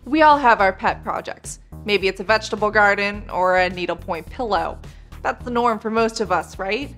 We all have our pet projects. Maybe it's a vegetable garden or a needlepoint pillow. That's the norm for most of us, right?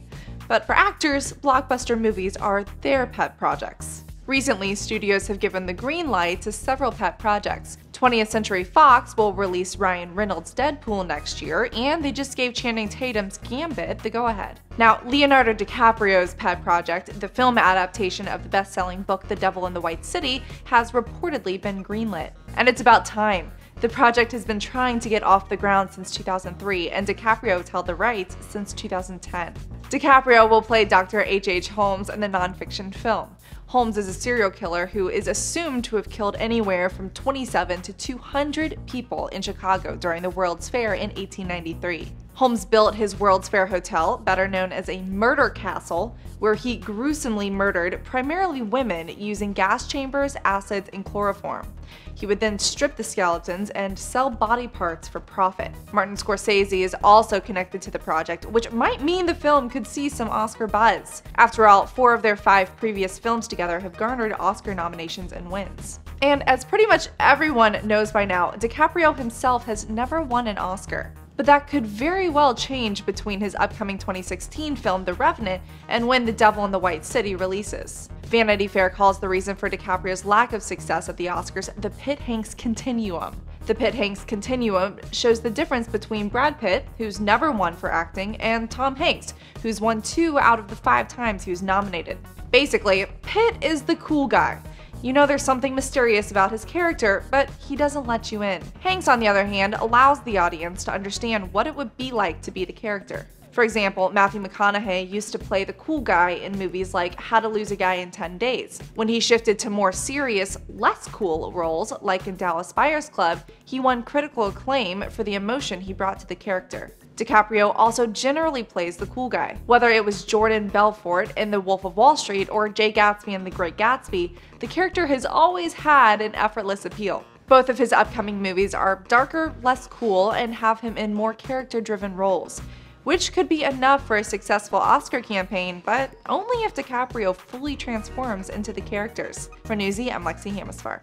But for actors, blockbuster movies are their pet projects. Recently, studios have given the green light to several pet projects. 20th Century Fox will release Ryan Reynolds' Deadpool next year, and they just gave Channing Tatum's Gambit the go-ahead. Now, Leonardo DiCaprio's pet project, the film adaptation of the best-selling book The Devil in the White City, has reportedly been greenlit. And it's about time. The project has been trying to get off the ground since 2003, and DiCaprio's held the rights since 2010. DiCaprio will play Dr. H.H. Holmes in the nonfiction film. Holmes is a serial killer who is assumed to have killed anywhere from 27 to 200 people in Chicago during the World's Fair in 1893. Holmes built his World's Fair hotel, better known as a murder castle, where he gruesomely murdered primarily women using gas chambers, acids, and chloroform. He would then strip the skeletons and sell body parts for profit. Martin Scorsese is also connected to the project, which might mean the film could see some Oscar buzz. After all, 4 of their 5 previous films together have garnered Oscar nominations and wins. And as pretty much everyone knows by now, DiCaprio himself has never won an Oscar. But that could very well change between his upcoming 2016 film The Revenant and when The Devil in the White City releases. Vanity Fair calls the reason for DiCaprio's lack of success at the Oscars the Pitt-Hanks continuum. The Pitt-Hanks continuum shows the difference between Brad Pitt, who's never won for acting, and Tom Hanks, who's won 2 out of the 5 times he was nominated. Basically, Pitt is the cool guy. You know there's something mysterious about his character, but he doesn't let you in. Hanks, on the other hand, allows the audience to understand what it would be like to be the character. For example, Matthew McConaughey used to play the cool guy in movies like How to Lose a Guy in 10 Days. When he shifted to more serious, less cool roles, like in Dallas Buyers Club, he won critical acclaim for the emotion he brought to the character. DiCaprio also generally plays the cool guy. Whether it was Jordan Belfort in The Wolf of Wall Street or Jay Gatsby in The Great Gatsby, the character has always had an effortless appeal. Both of his upcoming movies are darker, less cool, and have him in more character-driven roles, which could be enough for a successful Oscar campaign, but only if DiCaprio fully transforms into the characters. For Newsy, I'm Lexi Hamasfar.